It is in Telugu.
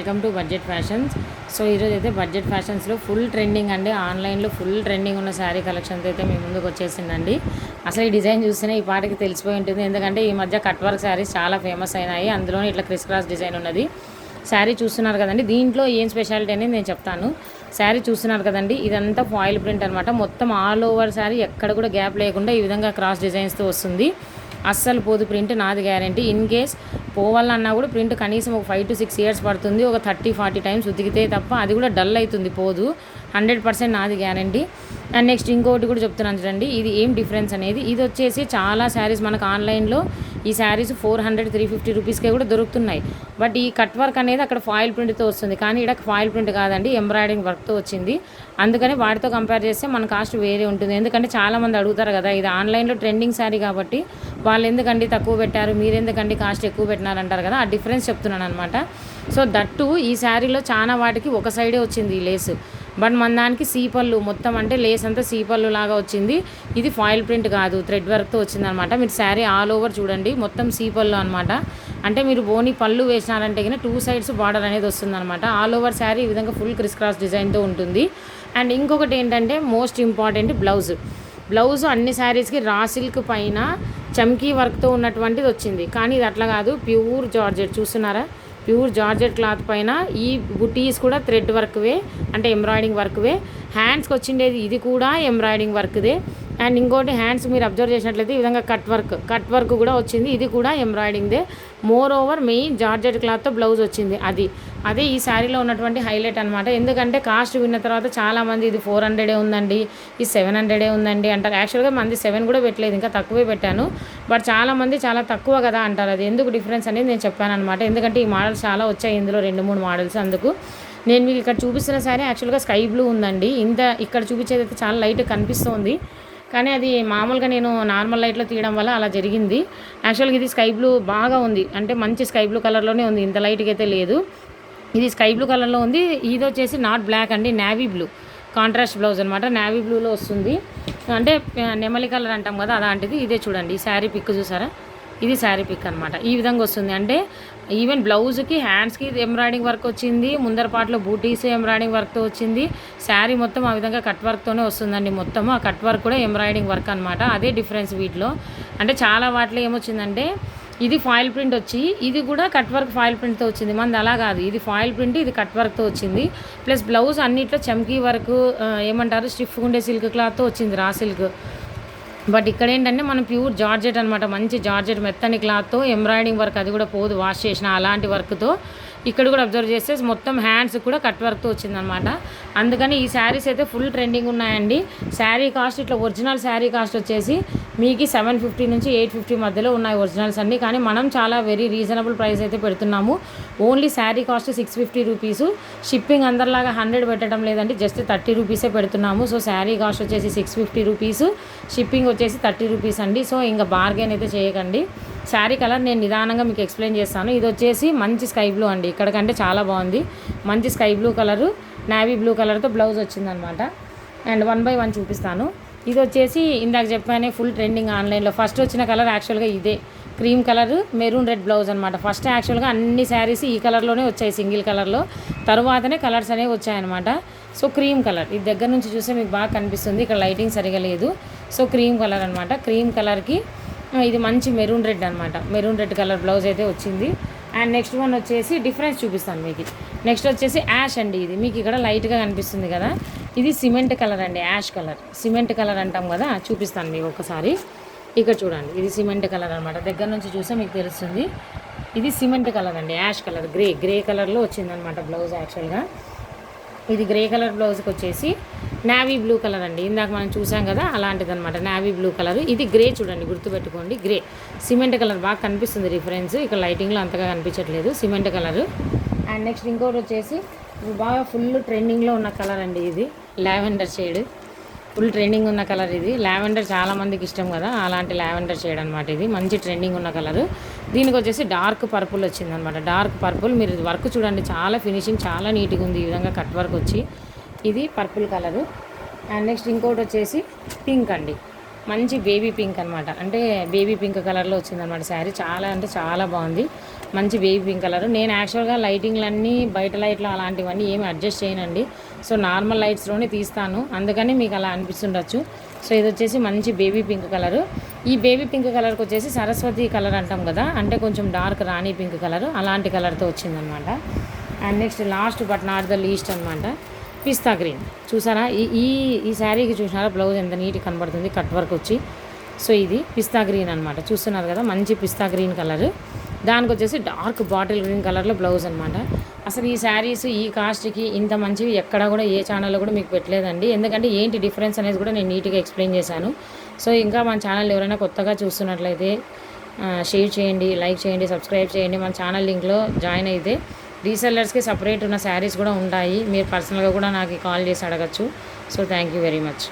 Welcome to budget fashions. So ఈరోజు అయితే బడ్జెట్ ఫ్యాషన్స్లో ఫుల్ ట్రెండింగ్ అండి, ఆన్లైన్లో ఫుల్ ట్రెండింగ్ ఉన్న శారీ కలెక్షన్స్ అయితే మీ ముందుకు వచ్చేసిందండి. అసలు ఈ డిజైన్ చూస్తేనే ఈ పాటకి తెలిసిపోయి ఉంటుంది, ఎందుకంటే ఈ మధ్య కట్ వర్క్ శారీస్ చాలా ఫేమస్ అయినాయి. అందులోనే ఇట్లా క్రిస్ క్రాస్ డిజైన్ ఉన్నది. శారీ చూస్తున్నారు కదండి, దీంట్లో ఏం స్పెషాలిటీ అనేది నేను చెప్తాను. శారీ చూస్తున్నారు కదండి, ఇదంతా ఫాయిల్ ప్రింట్ అనమాట. మొత్తం ఆల్ ఓవర్ శారీ ఎక్కడ కూడా గ్యాప్ లేకుండా ఈ విధంగా క్రాస్ డిజైన్స్తో వస్తుంది. అస్సలు పోదు ప్రింట్, నాది గ్యారంటీ. ఇన్ కేస్ పోవాలన్నా కూడా ప్రింట్ కనీసం ఒక 5 to 6 years పడుతుంది. ఒక 30-40 టైమ్స్ ఉతికితే తప్ప అది కూడా డల్ అవుతుంది, పోదు. 100% నాది గ్యారంటీ. అండ్ నెక్స్ట్ ఇంకోటి కూడా చెప్తున్నాను చూడండి, ఇది ఏం డిఫరెన్స్ అనేది. ఇది వచ్చేసి చాలా శారీస్ మనకు ఆన్లైన్లో ఈ శారీస్ 400-350 రూపీస్కే కూడా దొరుకుతున్నాయి. బట్ ఈ కట్ వర్క్ అనేది అక్కడ ఫాయిల్ ప్రింట్తో వస్తుంది, కానీ ఇక్కడ ఫాయిల్ ప్రింట్ కాదండి, ఎంబ్రాయిడింగ్ వర్క్తో వచ్చింది. అందుకని వాటితో కంపేర్ చేస్తే మన కాస్ట్ వేరే ఉంటుంది. ఎందుకంటే చాలామంది అడుగుతారు కదా, ఇది ఆన్లైన్లో ట్రెండింగ్ శారీ కాబట్టి వాళ్ళు ఎందుకండి తక్కువ పెట్టారు, మీరు ఎందుకండి కాస్ట్ ఎక్కువ పెట్టినారంటారు కదా, ఆ డిఫరెన్స్ చెప్తున్నాను అనమాట. సో దట్టు ఈ శారీలో చాలా వాటికి ఒక సైడే వచ్చింది ఈ లేస్, బట్ మన దానికి సీపళ్ళు మొత్తం, అంటే లేస్ అంతా సీపళ్ళు లాగా వచ్చింది. ఇది ఫాయిల్ ప్రింట్ కాదు, థ్రెడ్ వర్క్తో వచ్చిందనమాట. మీరు శారీ ఆల్ ఓవర్ చూడండి, మొత్తం సీపళ్ళు అనమాట. అంటే మీరు బోని పళ్ళు వేసినారంటే కన్నా 2 sides బార్డర్ అనేది వస్తుందన్నమాట. ఆల్ ఓవర్ శారీ ఈ విధంగా ఫుల్ క్రిస్ క్రాస్ డిజైన్తో ఉంటుంది. అండ్ ఇంకొకటి ఏంటంటే మోస్ట్ ఇంపార్టెంట్, బ్లౌజ్ అన్ని శారీస్కి రా సిల్క్ పైన చమ్కీ వర్క్తో ఉన్నటువంటిది వచ్చింది, కానీ ఇది అట్లా కాదు, ప్యూర్ జార్జెట్. చూస్తున్నారా, ప్యూర్ జార్జెట్ క్లాత్ పైన ఈ బుటీస్ కూడా థ్రెడ్ వర్క్వే, అంటే ఎంబ్రాయిడింగ్ వర్క్వే. హ్యాండ్స్కి వచ్చిండేది ఇది కూడా ఎంబ్రాయిడింగ్ వర్క్దే. అండ్ ఇంకోటి హ్యాండ్స్ మీరు అబ్జర్వ్ చేసినట్లయితే ఈ విధంగా కట్ వర్క్ కూడా వచ్చింది, ఇది కూడా ఎంబ్రాయిడింగ్దే. మోర్ ఓవర్ మెయిన్ జార్జెట్ క్లాత్తో బ్లౌజ్ వచ్చింది. అదే ఈ శారీలో ఉన్నటువంటి హైలైట్ అనమాట. ఎందుకంటే కాస్ట్ విన్న తర్వాత చాలామంది ఇది 400 ఉందండి, ఇది 700 ఉందండి అంటారు. యాక్చువల్గా మంది 7 కూడా పెట్టలేదు, ఇంకా తక్కువే పెట్టాను. బట్ చాలామంది చాలా తక్కువ కదా అంటారు. అది ఎందుకు డిఫరెన్స్ అనేది నేను చెప్పాను అనమాట. ఎందుకంటే ఈ మోడల్స్ చాలా వచ్చాయి, ఇందులో 2-3 మోడల్స్. అందుకు నేను మీకు ఇక్కడ చూపిస్తున్న శారీ యాక్చువల్గా స్కై బ్లూ ఉందండి. ఇక్కడ చూపించేది అయితే చాలా లైట్ కనిపిస్తుంది, కానీ అది మామూలుగా నేను నార్మల్ లైట్లో తీయడం వల్ల అలా జరిగింది. యాక్చువల్గా ఇది స్కై బ్లూ బాగా ఉంది, అంటే మంచి స్కై బ్లూ కలర్లోనే ఉంది, ఇంత లైట్గా అయితే లేదు. ఇది స్కై బ్లూ కలర్లో ఉంది. ఇది వచ్చేసి నాట్ బ్లాక్ అండి, నేవీ బ్లూ కాంట్రాస్ట్ బ్లౌజ్ అనమాట. నేవీ బ్లూలో వస్తుంది, అంటే నెమలి కలర్ అంటాం కదా అలాంటిది. ఇదే చూడండి, ఈ శారీ పిక్ చూసారా, ఇది శారీ పిక్ అనమాట. ఈ విధంగా వస్తుంది, అంటే ఈవెన్ బ్లౌజ్కి హ్యాండ్స్కి ఎంబ్రాయిడింగ్ వర్క్ వచ్చింది, ముందర పాటలో బూటీస్ ఎంబ్రాయిడింగ్ వర్క్తో వచ్చింది. శారీ మొత్తం ఆ విధంగా కట్ వర్క్తోనే వస్తుందండి. మొత్తం ఆ కట్ వర్క్ కూడా ఎంబ్రాయిడింగ్ వర్క్ అనమాట. అదే డిఫరెన్స్ వీటిలో. అంటే చాలా వాటిలో ఏమొచ్చిందంటే ఇది ఫాయిల్ ప్రింట్ వచ్చి, ఇది కూడా కట్ వర్క్ ఫాయిల్ ప్రింట్తో వచ్చింది. మనది అలా కాదు, ఇది ఫాయిల్ ప్రింట్, ఇది కట్ వర్క్తో వచ్చింది. ప్లస్ బ్లౌజ్ అన్నిట్లో చమ్కీ వర్క్, ఏమంటారు స్టిఫ్గా ఉండే సిల్క్ క్లాత్తో వచ్చింది, రా సిల్క్. బట్ ఇక్కడ ఏంటంటే మనం ప్యూర్ జార్జెట్ అనమాట, మంచి జార్జెట్ మెత్తని క్లాత్తో ఎంబ్రాయిడింగ్ వర్క్, అది కూడా పోదు వాష్ చేసిన అలాంటి వర్క్తో. ఇక్కడ కూడా అబ్జర్వ్ చేస్తే మొత్తం హ్యాండ్స్ కూడా కట్ వర్క్తో వచ్చిందనమాట. అందుకని ఈ శారీస్ అయితే ఫుల్ ట్రెండింగ్ ఉన్నాయండి. శారీ కాస్ట్ ఇట్లా ఒరిజినల్ శారీ కాస్ట్ వచ్చేసి మీకు 750 నుంచి 850 మధ్యలో ఉన్నాయి ఒరిజినల్స్ అన్నీ, కానీ మనం చాలా వెరీ రీజనబుల్ ప్రైస్ అయితే పెడుతున్నాము. Only sari cost 650 rupees. Shipping అందరిలాగా 100 పెట్టడం లేదండి, జస్ట్ 30 రూపీసే పెడుతున్నాము. సో శారీ కాస్ట్ వచ్చేసి 650 రూపీస్, షిప్పింగ్ వచ్చేసి 30 రూపీస్ అండి. సో ఇంకా బార్గెన్ అయితే చేయకండి. శారీ కలర్ నేను నిదానంగా మీకు ఎక్స్ప్లెయిన్ చేస్తాను. ఇది వచ్చేసి మంచి స్కై బ్లూ అండి, ఇక్కడికంటే చాలా బాగుంది. మంచి sky blue colour, navy blue కలర్తో బ్లౌజ్ వచ్చిందనమాట. అండ్ 1 by 1 చూపిస్తాను. ఇది వచ్చేసి ఇందాక చెప్పానే ఫుల్ ట్రెండింగ్ ఆన్లైన్లో. ఫస్ట్ వచ్చిన కలర్ యాక్చువల్గా ఇదే cream colour, maroon red blouse అనమాట. ఫస్ట్ యాక్చువల్గా అన్ని శారీస్ ఈ కలర్లోనే వచ్చాయి, సింగిల్ కలర్లో. తర్వాతనే కలర్స్ అనేవి వచ్చాయన్నమాట. సో క్రీమ్ కలర్, ఇది దగ్గర నుంచి చూస్తే మీకు బాగా కనిపిస్తుంది, ఇక్కడ లైటింగ్ సరిగా లేదు. సో క్రీమ్ కలర్ అనమాట. క్రీమ్ కలర్కి ఇది మంచి మెరూన్ రెడ్ అనమాట, మెరూన్ రెడ్ కలర్ బ్లౌజ్ అయితే వచ్చింది. అండ్ నెక్స్ట్ వన్ వచ్చేసి డిఫరెన్స్ చూపిస్తాను మీకు. నెక్స్ట్ వచ్చేసి యాష్ అండి, ఇది మీకు ఇక్కడ లైట్గా కనిపిస్తుంది కదా, ఇది సిమెంట్ కలర్ అండి, యాష్ కలర్. సిమెంట్ కలర్ అంటాం కదా, చూపిస్తాను మీకు ఒకసారి. ఇక్కడ చూడండి, ఇది సిమెంట్ కలర్ అనమాట. దగ్గర నుంచి చూస్తే మీకు తెలుస్తుంది, ఇది సిమెంట్ కలర్ అండి, యాష్ కలర్, గ్రే కలర్లో వచ్చిందనమాట బ్లౌజ్. యాక్చువల్గా ఇది గ్రే కలర్ బ్లౌజ్కి వచ్చేసి నేవీ బ్లూ కలర్ అండి, ఇందాక మనం చూసాం కదా అలాంటిది అనమాట, నేవీ బ్లూ కలర్. ఇది గ్రే చూడండి, గుర్తుపెట్టుకోండి, గ్రే. సిమెంట్ కలర్ బాగా కనిపిస్తుంది డిఫరెన్స్, ఇక్కడ లైటింగ్లో అంతగా కనిపించట్లేదు, సిమెంట్ కలరు. అండ్ నెక్స్ట్ ఇంకోటి వచ్చేసి బాగా ఫుల్ ట్రెండింగ్లో ఉన్న కలర్ అండి, ఇది లావెండర్ షేడ్. ఫుల్ ట్రెండింగ్ ఉన్న కలర్ ఇది. లావెండర్ చాలామందికి ఇష్టం కదా, అలాంటి లావెండర్ షేడ్ అనమాట. ఇది మంచి ట్రెండింగ్ ఉన్న కలరు. దీనికి వచ్చేసి డార్క్ పర్పుల్ వచ్చిందనమాట. డార్క్ పర్పుల్, మీరు వర్క్ చూడండి, చాలా ఫినిషింగ్, చాలా నీట్గా ఉంది. ఈ విధంగా కట్ వర్క్ వచ్చి ఇది పర్పుల్ కలరు. అండ్ నెక్స్ట్ ఇంకోటి వచ్చేసి పింక్ అండి, మంచి బేబీ పింక్ అనమాట. అంటే బేబీ పింక్ కలర్లో వచ్చిందనమాట శారీ. చాలా అంటే చాలా బాగుంది. మంచి బేబీ పింక్ కలర్. నేను యాక్చువల్గా లైటింగ్లన్నీ బయట లైట్లు అలాంటివన్నీ ఏమి అడ్జస్ట్ చేయనండి. సో నార్మల్ లైట్స్లోనే తీస్తాను, అందుకని మీకు అలా అనిపిస్తుండొచ్చు. సో ఇది వచ్చేసి మంచి బేబీ పింక్ కలరు. ఈ బేబీ పింక్ కలర్కి వచ్చేసి సరస్వతి కలర్ అంటాం కదా, అంటే కొంచెం డార్క్ రాణి పింక్ కలర్, అలాంటి కలర్తో వచ్చిందనమాట. And next last but not the least అనమాట, పిస్తా గ్రీన్. చూసారా ఈ శారీకి చూసారా బ్లౌజ్ ఎంత నీట్గా కనబడుతుంది, కట్ వర్క్ వచ్చి. సో ఇది పిస్తా గ్రీన్ అనమాట, చూస్తున్నారు కదా, మంచి పిస్తా గ్రీన్ కలర్. దానికి వచ్చేసి డార్క్ బాటిల్ గ్రీన్ కలర్లో బ్లౌజ్ అనమాట. అసలు ఈ శారీస్ ఈ కాస్ట్కి ఇంత మంచివి ఎక్కడ కూడా ఏ ఛానల్లో కూడా మీకు పెట్టలేదండి. ఎందుకంటే ఏంటి డిఫరెన్స్ అనేది కూడా నేను నీట్గా ఎక్స్ప్లెయిన్ చేశాను. సో ఇంకా మన ఛానల్ ఎవరైనా కొత్తగా చూస్తున్నట్లయితే షేర్ చేయండి, లైక్ చేయండి, సబ్స్క్రైబ్ చేయండి. మన ఛానల్ లింక్లో జాయిన్ అయితే రీసెల్లర్స్కి సపరేట్ ఉన్న శారీస్ కూడా ఉంటాయి. మీరు పర్సనల్గా కూడా నాకు కాల్ చేసి అడగచ్చు. So thank you very much.